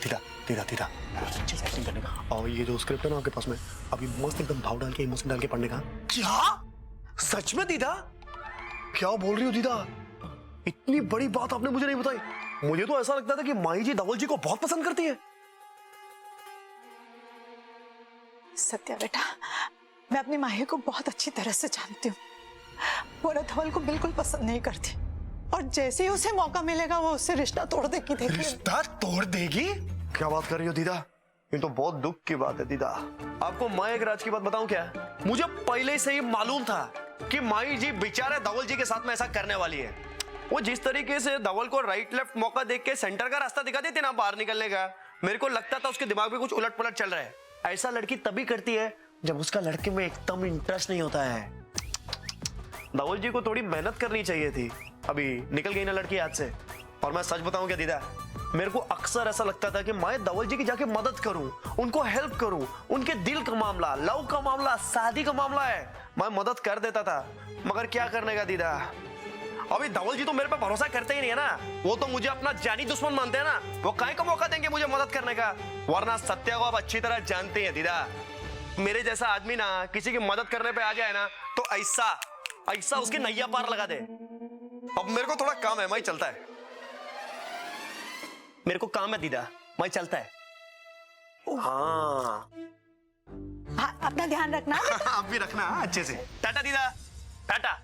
दीदा दीदा दीदा अच्छे से एक्टिंग करने का। और ये जो स्क्रिप्ट है ना आपके पास में, अभी मस्त एकदम भाव डाल के इमोशन डाल के पढ़ने का। क्या सच में दीदा? क्या बोल रही हो दीदा? इतनी बड़ी बात आपने मुझे नहीं बताई। मुझे तो ऐसा लगता था कि माही जी धवल जी को बहुत पसंद करती है। सत्या बेटा, मैं अपनी माही को बहुत अच्छी तरह से जानती हूँ। वो धवल को बिल्कुल पसंद नहीं करती और जैसे ही उसे मौका मिलेगा वो उससे रिश्ता तोड़ देगी। रिश्ता तोड़ देगी? क्या बात कर रही हो दीदा? ये तो बहुत दुख की बात है दीदा। आपको मैं एक राज की बात बताऊं क्या? मुझे पहले से ही मालूम था कि माही जी बेचारे धवल जी के साथ में ऐसा करने वाली है। वो जिस तरीके से धवल को राइट लेफ्ट मौका देख के सेंटर का रास्ता दिखा देती ना बाहर निकलने का, मेरे को लगता था उसके दिमाग में कुछ उलट पुलट चल रहा है। ऐसा लड़की तभी करती है जब उसका लड़के में एकदम इंटरेस्ट नहीं होता है। धवल जी को थोड़ी मेहनत करनी चाहिए थी। अभी निकल गई ना लड़की हाथ से। और मैं सच बताऊं क्या दीदा, मेरे को अक्सर ऐसा लगता था कि मैं धवल जी की जाके मदद करूं, उनको हेल्प करूं। उनके दिल का मामला, लव का मामला, शादी का मामला है, मैं मदद कर देता था। मगर क्या करने का दीदा, अभी धवल जी तो मेरे पे भरोसा करते ही नहीं है ना। वो तो मुझे अपना जानी दुश्मन मानते हैं ना। वो काहे का मौका देंगे मुझे मदद करने का? वरना सत्या को आप अच्छी तरह जानते हैं दीदा। मेरे जैसा आदमी ना किसी की मदद करने पे आ गया है ना, तो ऐसा ऐसा उसकी नैया पार लगा दे। अब मेरे को थोड़ा काम है, मैं चलता है। मेरे को काम है दीदा, मैं चलता है। हाँ अपना ध्यान रखना। आप भी रखना अच्छे से। टाटा दीदा, टाटा।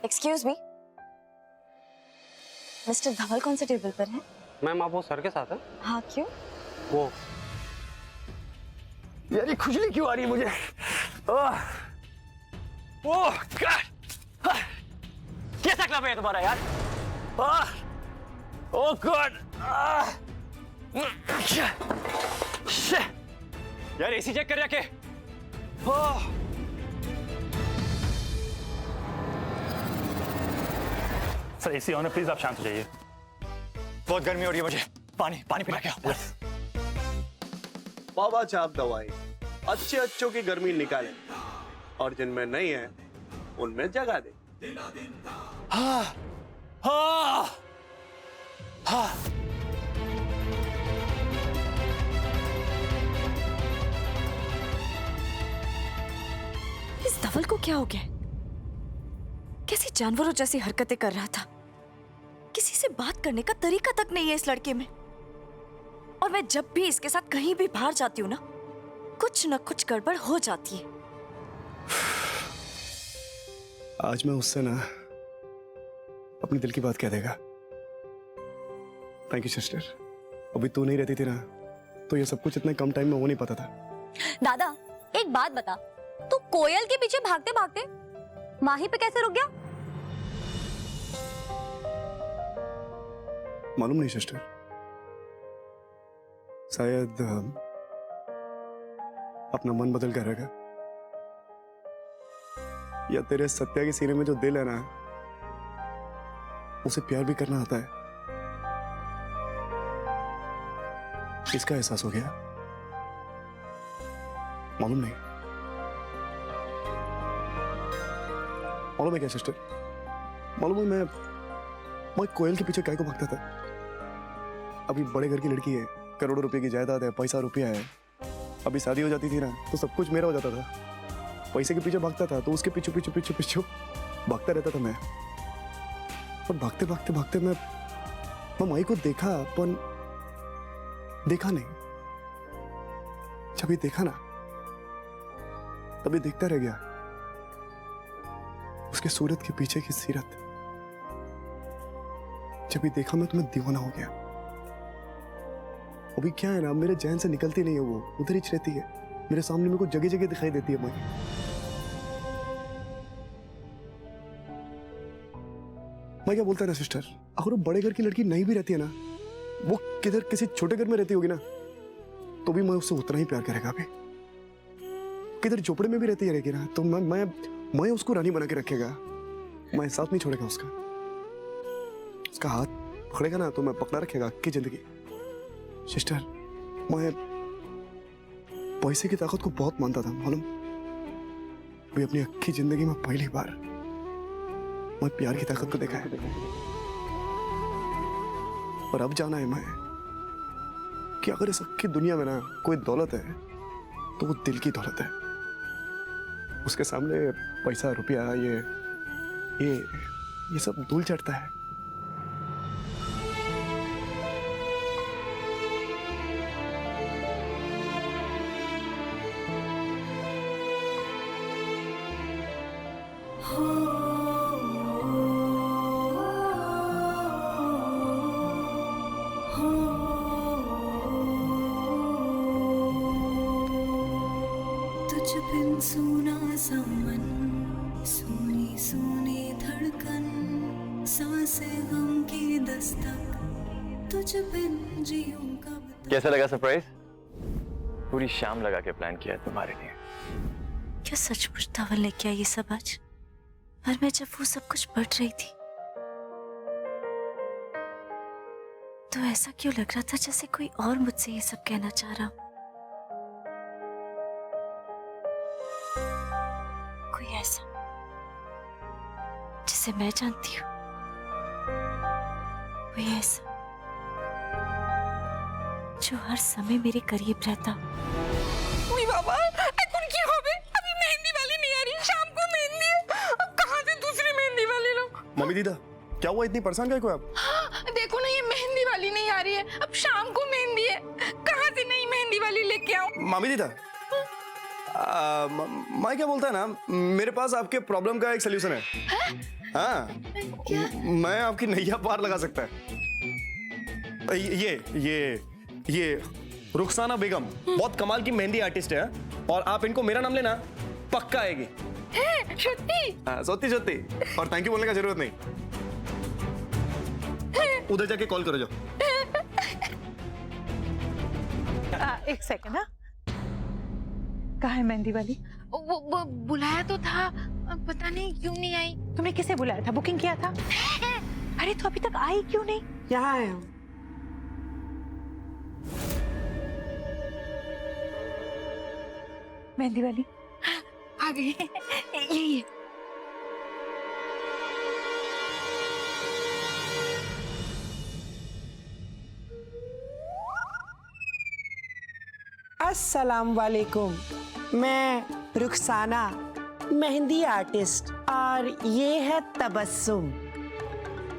एक्सक्यूज मी, मिस्टर धवल कौन से टेबल पर है? मैम आप वो सर के साथ है? हाँ, क्यों? वो यार ये खुजली क्यों आ रही है मुझे? ओह गॉड, कैसा क्लब है तुम्हारा यार? ओह गॉड, यार एसी चेक कर रखे। सर एसी ऑन है, प्लीज आप शांत हो जाइए। बहुत गर्मी हो रही है मुझे, पानी पानी पिला के आओ। बाबा चाप दवाई अच्छे अच्छों की गर्मी निकाले और जिनमें नहीं है उनमें जगा दे। इस धवल को क्या हो गया? कैसी जानवरों जैसी हरकतें कर रहा था। किसी से बात करने का तरीका तक नहीं है इस लड़के में। और मैं जब भी इसके साथ कहीं भी बाहर जाती हूँ ना, कुछ न कुछ गड़बड़ हो जाती है। आज मैं उससे ना अपनी दिल की बात कह देगा। Thank you sister. अभी तू नहीं रहती थी ना, तो ये सब कुछ इतने कम टाइम में हो नहीं पाता था। दादा एक बात बता, तू कोयल के पीछे भागते भागते माही पे कैसे रुक गया? मालूम नहीं सिस्टर, शायद अपना मन बदल कर रहेगा, या तेरे सत्या के सीने में जो दिल है ना, उसे प्यार भी करना आता है। इसका एहसास हो गया। मालूम नहीं। मालूम है क्या सिस्टर? मालूम है मैं कोयल के पीछे काहे को भागता था? अभी बड़े घर की लड़की है, करोड़ों रुपए की जायदाद है, पैसा रुपया है। अभी शादी हो जाती थी ना, तो सब कुछ मेरा हो जाता था। पैसे के पीछे भागता था तो उसके पीछे पीछे पीछे पीछे भागता रहता था मैं। और भागते भागते भागते मैं माई को देखा, पर देखा नहीं। जब ये देखा ना, तभी देखता रह गया उसके सूरत के पीछे की सीरत। जब ये देखा मैं, तुम्हें दीवाना हो गया। अभी क्या है ना, मेरे जहन से निकलती नहीं है, वो उधर ही रहती है मेरे सामने। मेरे को जगह जगह दिखाई देती है। मैं क्या बोलता है ना सिस्टर, अगर वो बड़े घर की लड़की नहीं भी रहती है ना, वो किधर किसी छोटे घर में रहती होगी ना, तो भी मैं उससे उतना ही प्यार करेगा। अभी किधर झोपड़े में भी रहती रहेगी ना, तो मैं उसको रानी बना के रखेगा। मैं साथ नहीं छोड़ेगा उसका। उसका हाथ पकड़ेगा ना, तो मैं पकड़ा रखेगा की जिंदगी। सिस्टर, मैं पैसे की ताकत को बहुत मानता था, मालूम? भी अपनी अक्खी जिंदगी में पहली बार मैं प्यार की ताकत को देखा है। और अब जाना है मैं कि अगर इस की दुनिया में ना कोई दौलत है तो वो दिल की दौलत है। उसके सामने पैसा रुपया ये सब धूल चढ़ता है। तुझ बिन सुना सा मन, सुनी सुनी धड़कन, सांसें गम की दस्तक, तुझ बिन जियूं कब। कैसा लगा सरप्राइज? पूरी शाम लगा के प्लान किया है तुम्हारे लिए। क्या सचमुच धवल ने किया ये सब आज? और मैं जब वो सब कुछ पढ़ रही थी तो ऐसा क्यों लग रहा था जैसे कोई और मुझसे ये सब कहना चाह रहा हो। कोई ऐसा जिसे मैं जानती हूँ, कोई ऐसा जो हर समय मेरे करीब रहता। बाबा এখন কি হবে? अभी मेहंदी वाली नहीं आ रही, शाम को मेहंदी है। अब कहाँ से दूसरी मेहंदी वाली लो? मम्मी दीदा क्या हुआ, इतनी परेशान क्या आप? हाँ, देखो ना ये मेहंदी वाली नहीं आ रही है, अब शाम को मेहंदी है, कहाँ से नई मेहंदी वाली लेके आऊं? मम्मी दीदा मैं क्या बोलता है ना, मेरे पास आपके प्रॉब्लम का एक सलूशन है। हाँ, मैं आपकी नैया पार लगा सकता है। ये रुखसाना बेगम बहुत कमाल की मेहंदी आर्टिस्ट है, और आप इनको मेरा नाम लेना पक्का आएगी। हाँ, सोती और थैंक यू बोलने का जरूरत नहीं। उधर जाके कॉल करो जो। एक सेकंड। हाँ, कहाँ है मेहंदी वाली? वो बुलाया तो था, पता नहीं क्यों नहीं आई। तुमने किसे बुलाया था? बुकिंग किया था? अरे तो अभी तक आई क्यों नहीं? यहाँ है। मेहंदी वाली आ गई। ये अस्सलाम वालेकुम, मैं रुखसाना मेहंदी आर्टिस्ट, और ये है तबस्सुम।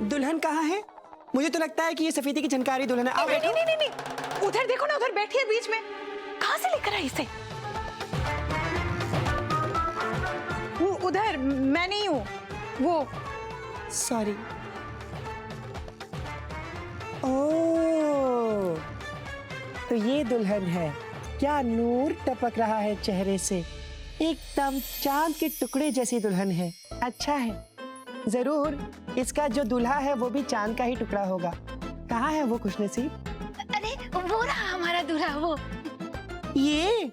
दुल्हन कहाँ है? मुझे तो लगता है कि ये सफेदी की झनकारी दुल्हन है। आओ बैठो। नहीं, उधर देखो ना, उधर बैठी है बीच में। कहाँ से लेकर आई इसे? वो उधर, मैं नहीं हूँ वो। सॉरी। ओह, तो ये दुल्हन है क्या? नूर टपक रहा है चेहरे से, एकदम चांद के टुकड़े जैसी दुल्हन है। अच्छा है, जरूर इसका जो दूल्हा है वो भी चांद का ही टुकड़ा होगा। कहाँ है वो खुशनसीब? अरे वो रहा हमारा दूल्हा। वो ये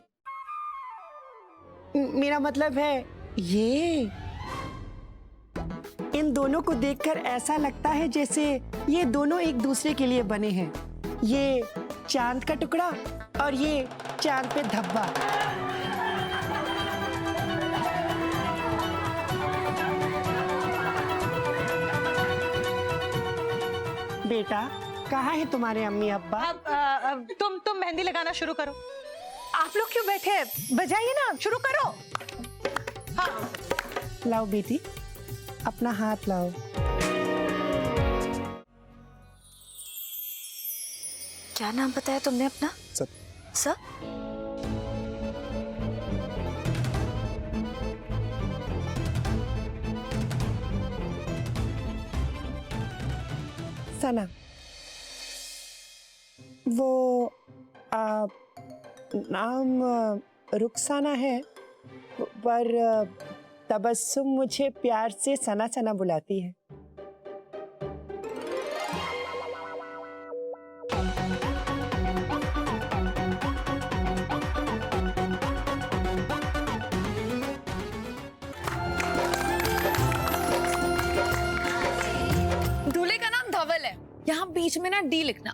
मेरा मतलब है ये। इन दोनों को देखकर ऐसा लगता है जैसे ये दोनों एक दूसरे के लिए बने हैं। ये चांद का टुकड़ा और ये चांद पे धब्बा। बेटा, कहाँ है तुम्हारे अम्मी अब्बा? अब तुम मेहंदी लगाना शुरू करो। आप लोग क्यों बैठे हैं? बजाइए ना, शुरू करो। हाँ। लाओ बेटी, अपना हाथ लाओ। क्या नाम बताया तुमने अपना? सर? सना। वो नाम रुखसाना है, पर तबस्सुम मुझे प्यार से सना सना बुलाती है। दूल्हे का नाम धवल है, यहाँ बीच में ना डी लिखना।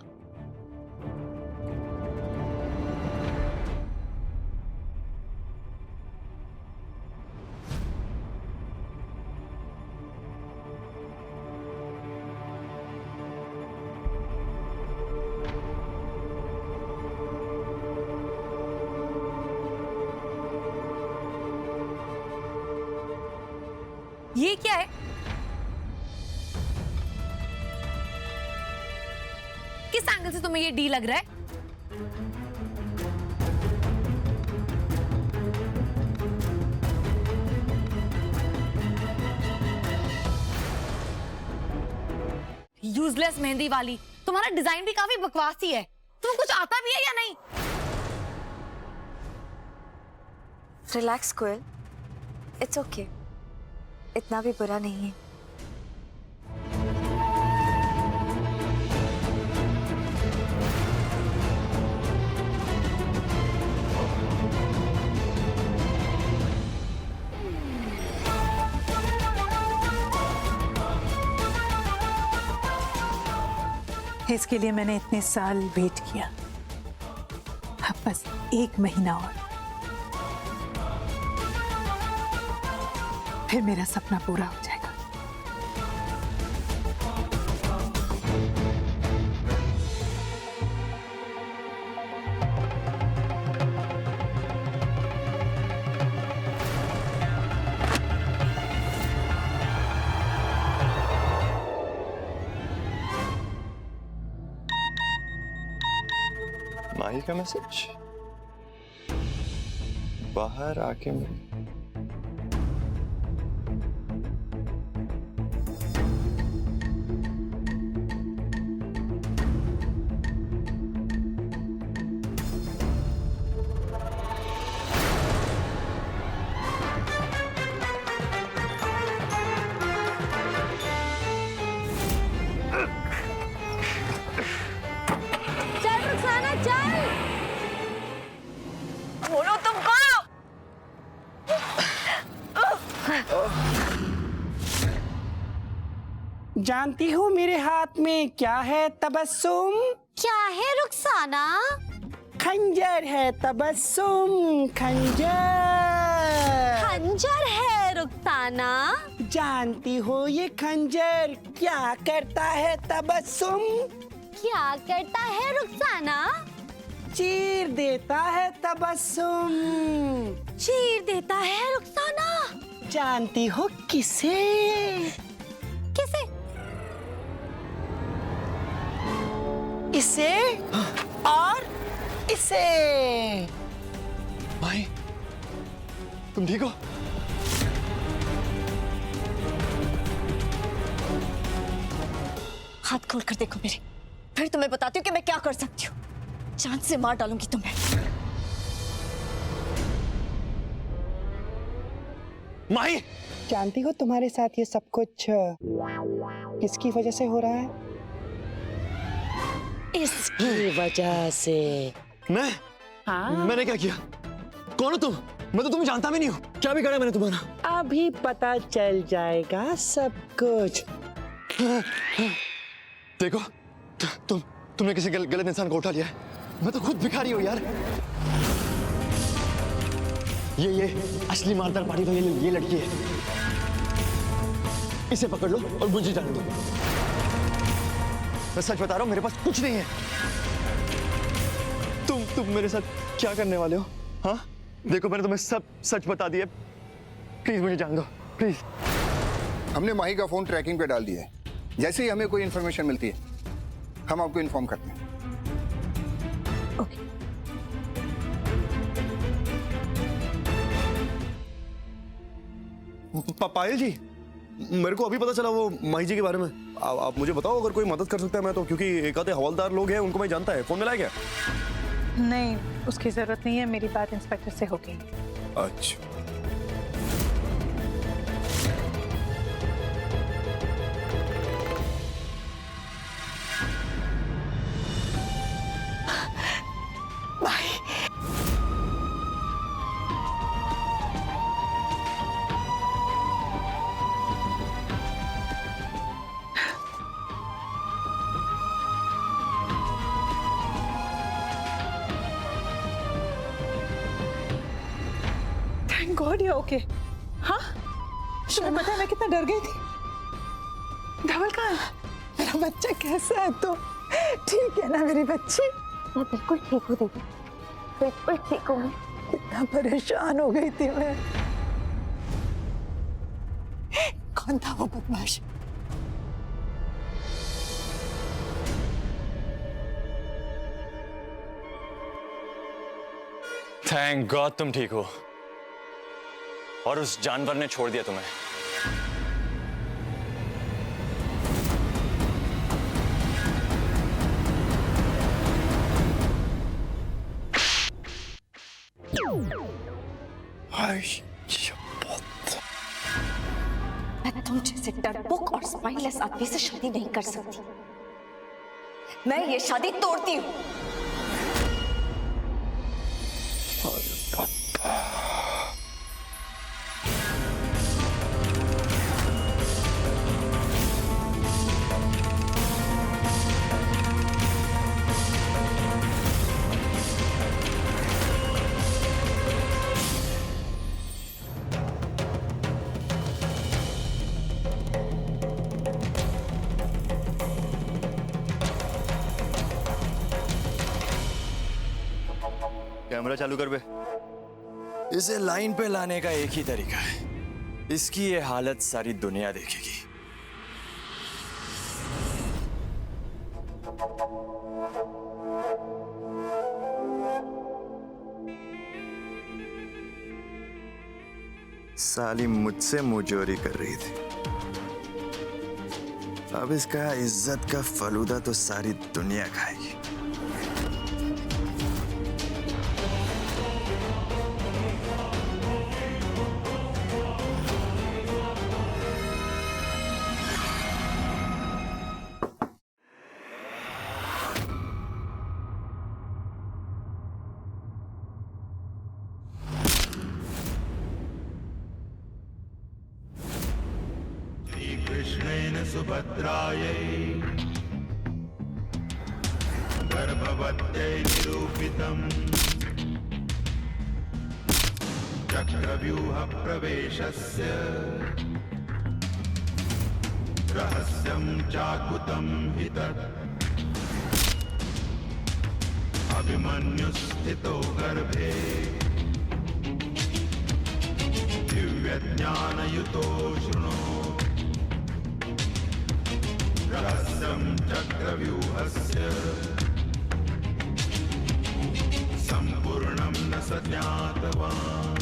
ये क्या है? किस एंगल से तुम्हें ये डी लग रहा है? यूजलेस मेहंदी वाली, तुम्हारा डिजाइन भी काफी बकवासी है। तुम्हें कुछ आता भी है या नहीं? रिलैक्स कोयल, इट्स ओके, इतना भी बुरा नहीं है। इसके लिए मैंने इतने साल वेट किया, अब बस 1 महीना और, फिर मेरा सपना पूरा हो जाएगा। माही का मैसेज, बाहर आके चल रुखसाना चल। बोलो तुमको। जानती हो मेरे हाथ में क्या है तबस्सुम? क्या है रुखसाना? खंजर है तबस्सुम, खंजर। खंजर है रुखसाना। जानती हो ये खंजर क्या करता है तबस्सुम? क्या करता है रुखसाना? चीर देता है तबस्सुम। चीर देता है रुखसाना। जानती हो किसे? किसे? इसे और इसे। माही, तुम ठीक हो? हाथ खोल कर देखो मेरे, फिर तुम्हें बताती हूँ कि मैं क्या कर सकती हूँ। जान से मार डालूंगी तुम्हें। माही, जानती हो तुम्हारे साथ ये सब कुछ किसकी वजह से हो रहा है? इसकी वजह से। मैं? हाँ? मैंने क्या किया? कौन हो तुम? मैं तो तुम्हें जानता भी नहीं हूँ। क्या भी करा मैंने तुम्हारा? अभी पता चल जाएगा सब कुछ। देखो, तुमने किसी गलत इंसान को उठा लिया है। मैं तो खुद भिखारी हूँ यार। ये असली मारदार पार्टी तो ये लड़की है। इसे पकड़ लो और मुझे जाने दो। मैं सच बता रहा हूँ, मेरे पास कुछ नहीं है। तुम मेरे साथ क्या करने वाले हो? हाँ, देखो मैंने तुम्हें सब सच बता दिया। प्लीज मुझे जान दो, प्लीज। हमने माही का फोन ट्रैकिंग पे डाल दिया है। जैसे ही हमें कोई इन्फॉर्मेशन मिलती है हम आपको इन्फॉर्म करते हैं। पायल जी, मेरे को अभी पता चला वो माही जी के बारे में। आप मुझे बताओ अगर कोई मदद कर सकता है मैं तो, क्योंकि एक आधे हवलदार लोग हैं उनको मैं जानता है। फोन मिला है क्या? नहीं, उसकी जरूरत नहीं है, मेरी बात इंस्पेक्टर से हो गई। अच्छा, थैंक गॉड ये ओके। हाँ, तुम्हें पता है मैं कितना डर गई थी। धवल कहाँ है? मेरा बच्चा कैसा है? तो ठीक है ना मेरी बच्ची? मैं बिल्कुल ठीक हूँ दीदी, बिल्कुल ठीक हूँ। कितना परेशान हो गई थी मैं। कौन था वो बदमाश? थैंक गॉड तुम ठीक हो और उस जानवर ने छोड़ दिया तुम्हें। मैं तुम जैसे डरपोक और स्पाइनलेस आदमी से शादी नहीं कर सकती। मैं ये शादी तोड़ती हूँ। कैमरा चालू कर बे। इसे लाइन पे लाने का एक ही तरीका है, इसकी ये हालत सारी दुनिया देखेगी। साली मुझसे मुंहजोरी कर रही थी, अब इसका इज्जत का फलूदा तो सारी दुनिया खाएगी। कृष्णेन सुभद्रायै गर्भवत्यै निरूपितम् चक्रव्यूहप्रवेशस्य रहस्यं चाकुतं हि तत् अभिमन्युस्थितो गर्भे दिव्यज्ञानयुतो शृणु रहस्यं चक्रव्यूहस्य सम्पूर्णं न स ज्ञातवान्।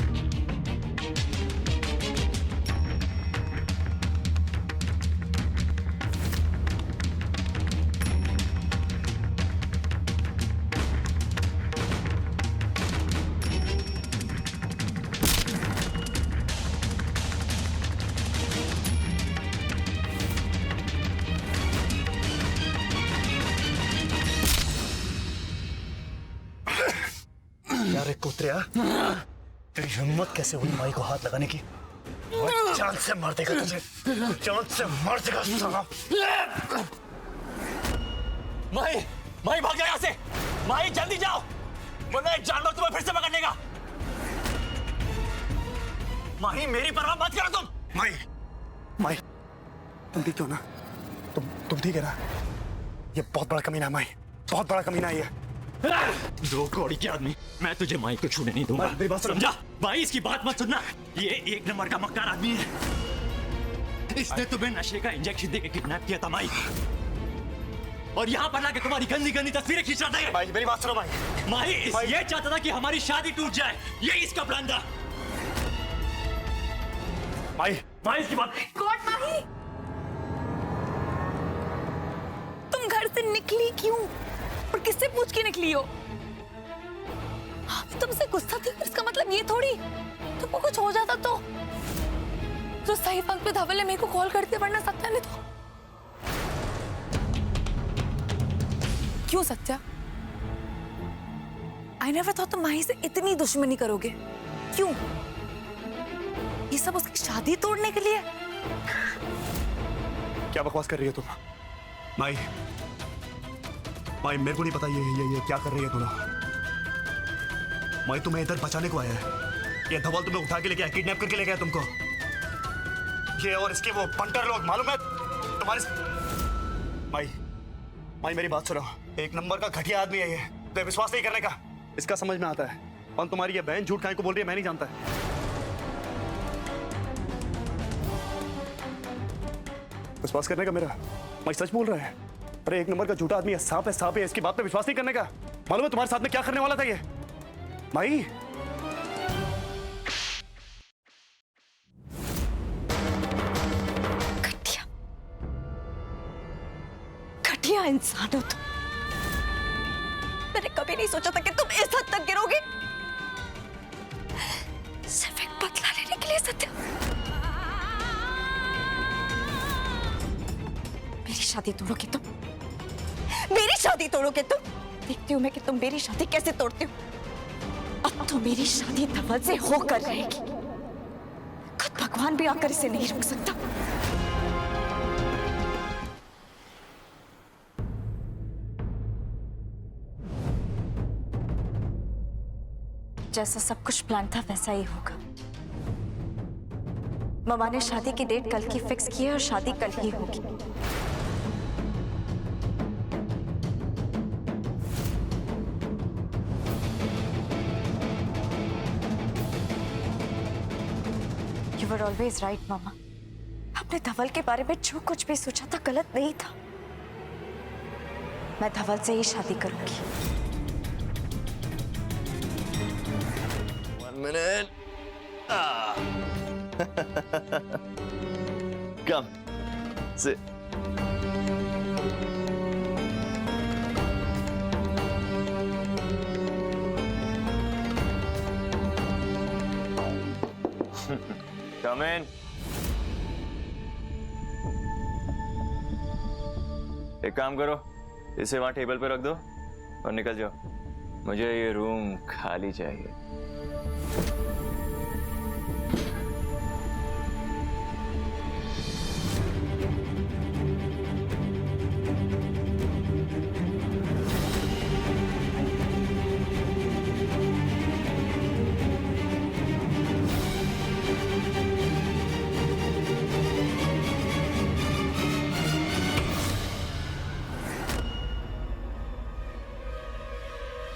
अरे कुत्रिया, तेरी हिम्मत कैसे हुई माई को हाथ लगाने की? जान से मार देगा तुझे, जान से मार देगा साला। माही, माही भाग जाओ यहाँ से। माही जल्दी जाओ, वरना एक जानवर तुम्हें फिर से पकड़ लेगा। माही मेरी परवाह मत करो तुम। माई, माई, तुम ठीक हो ना? तुम ठीक है ना? ये बहुत बड़ा कमीना है माई, बहुत बड़ा कमीना है ये। दो कौड़ी के आदमी, मैं तुझे माई को छूने नहीं दूंगा। मेरी बात समझा? भाई इसकी बात मत सुनना, ये एक नंबर का मक्कार आदमी है। इसने तुम्हें नशे का इंजेक्शन देके किडनैप किया था माई, और यहाँ पर लाके तुम्हारी गंदी गंदी तस्वीरें खींच रहा था। माई मेरी बात सुनो माई। माही ये चाहता था कि हमारी शादी टूट जाए, ये इसका प्लान था। माई, माही इसकी बात। गॉड माही, तुम घर से निकली क्यों और किससे पूछ के निकली हो? तुमसे गुस्सा थी, इसका मतलब ये थोड़ी तुमको कुछ हो जाता तो सही वक्त पे धवल ने मेरे को कॉल करते, वरना सत्या ने तो। क्यों सत्या? आई नेवर थॉट तुम माही से इतनी दुश्मनी करोगे। क्यों? ये सब उसकी शादी तोड़ने के लिए? क्या बकवास कर रही हो तुम? माई, माई मेरे को नहीं पता ये क्या कर रही है तुम। माई तुम्हें इधर बचाने को आया है। ये धवल तुम्हें उठा के लेके आया, किडनैप करके ले गया तुमको। ये और इसके वो पंटर लोग, मालूम है तुम्हारे। माई, माई मेरी बात सुनो, एक नंबर का घटिया आदमी है ये, तो विश्वास नहीं करने का। इसका समझ में आता है, और तुम्हारी ये बहन झूठ खाने को बोल रही है, मैं नहीं जानता है। विश्वास करने का मेरा? मैं सच बोल रहा है। अरे एक नंबर का झूठा आदमी है, सांप है, इसकी बात पे विश्वास नहीं करने का। मालूम है तुम्हारे साथ में क्या करने वाला था ये? माही घटिया इंसान हो तुम। मैंने कभी नहीं सोचा था कि तुम इस हद तक गिरोगे, सिर्फ एक बदला लेने के लिए। सत्य, मेरी शादी तोड़ोगे तुम, मेरी शादी तोड़ोगे तुम। देखती हूँ मैं कि तुम मेरी शादी कैसे तोड़ते हो। अब तो मेरी शादी धवल से होकर रहेगी। खुद भगवान भी आकर इसे नहीं रोक सकता। जैसा सब कुछ प्लान था वैसा ही होगा। ममा ने शादी की डेट कल की फिक्स की है और शादी कल ही होगी। You were always right, मामा। हमने धवल के बारे में जो कुछ भी सोचा था गलत नहीं था। मैं धवल से ही शादी करूंगी। minute. Come. Sit. Come in. एक काम करो, इसे वहां टेबल पे रख दो और निकल जाओ। मुझे ये रूम खाली चाहिए।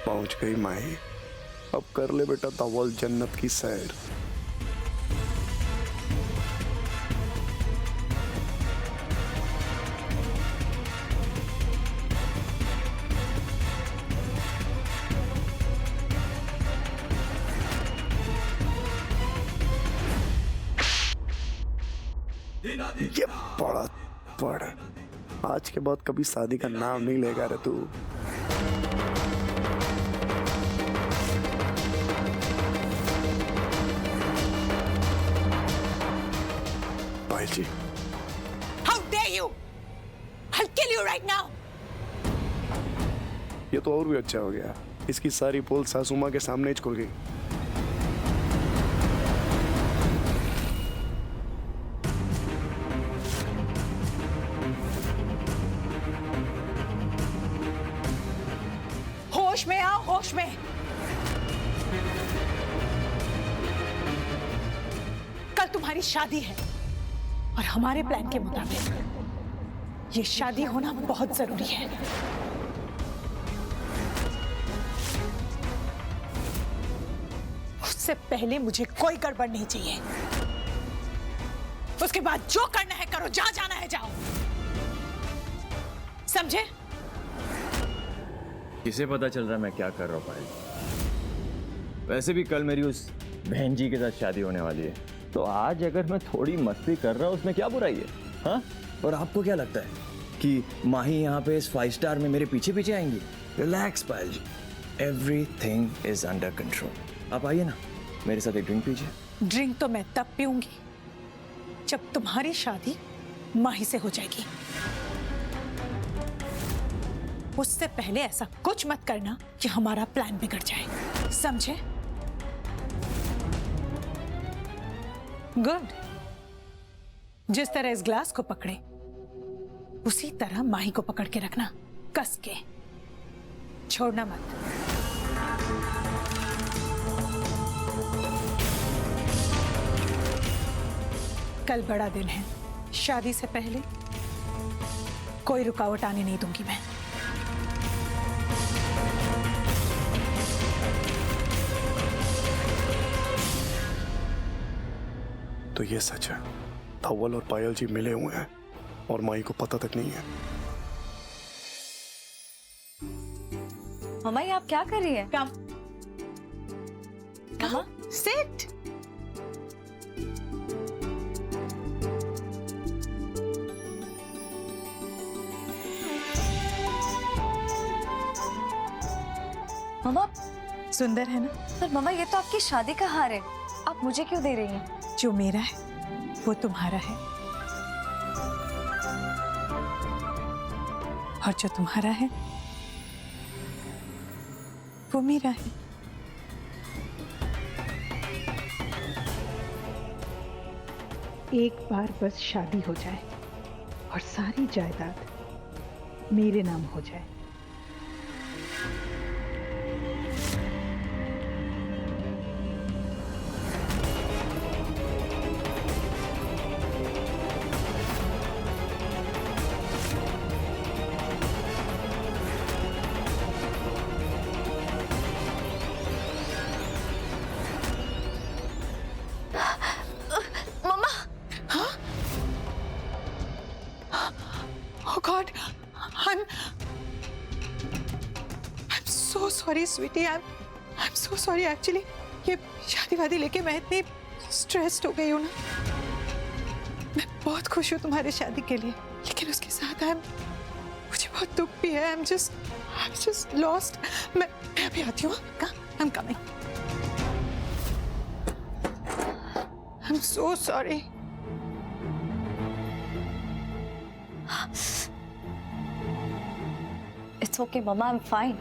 पहुंच गई माही। अब कर ले बेटा धवल जन्नत की सैर। ये बड़ा पड़, आज के बाद कभी शादी का नाम नहीं लेगा रे तू। जी, How dare you? I'll kill you right now. ये तो और भी अच्छा हो गया। इसकी सारी पोल सासू माँ के सामने ही खुल गई। होश में आओ, होश में। कल तुम्हारी शादी है और हमारे प्लान के मुताबिक ये शादी होना बहुत जरूरी है। उससे पहले मुझे कोई गड़बड़ नहीं चाहिए। उसके बाद जो करना है करो, जहां जाना है जाओ, समझे? किसे पता चल रहा है मैं क्या कर रहा हूँ पायल? वैसे भी कल मेरी उस बहन जी के साथ शादी होने वाली है, तो आज अगर मैं थोड़ी मस्ती कर रहा हूँ उसमें क्या बुराई है? हाँ? और आपको क्या लगता है कि माही यहाँ पे इस 5 स्टार में मेरे पीछे पीछे आएंगी? Relax Payal ji, everything is under control. आप आइए ना, मेरे साथ एक ड्रिंक पीजिए। ड्रिंक तो मैं तब पीऊंगी जब तुम्हारी शादी माही से हो जाएगी। उससे पहले ऐसा कुछ मत करना कि हमारा प्लान बिगड़ जाए, समझे? गुड। जिस तरह इस ग्लास को पकड़े उसी तरह माही को पकड़ के रखना, कस के, छोड़ना मत। कल बड़ा दिन है, शादी से पहले कोई रुकावट आने नहीं दूंगी मैं। तो ये सच है, धवल और पायल जी मिले हुए हैं और माई को पता तक नहीं है। मम्मा, ये आप क्या कर रही है? कम मम्मा, सिट। मम्मा, सुंदर है ना? पर मम्मा ये तो आपकी शादी का हार है, आप मुझे क्यों दे रही हैं? जो मेरा है वो तुम्हारा है, और जो तुम्हारा है वो मेरा है। एक बार बस शादी हो जाए और सारी जायदाद मेरे नाम हो जाए। Oh God, I'm so sorry, sweetie. I'm so sorry. Actually, ये शादी वादी लेके मैं इतनी स्ट्रेस्ड हो गई हूँ ना। मैं बहुत खुश हूँ तुम्हारी शादी के लिए, लेकिन उसके साथ मुझे बहुत दुख भी है। I'm just lost. मैं अभी आती हूँ। I'm coming. I'm so sorry. It's okay, Mama, I'm fine.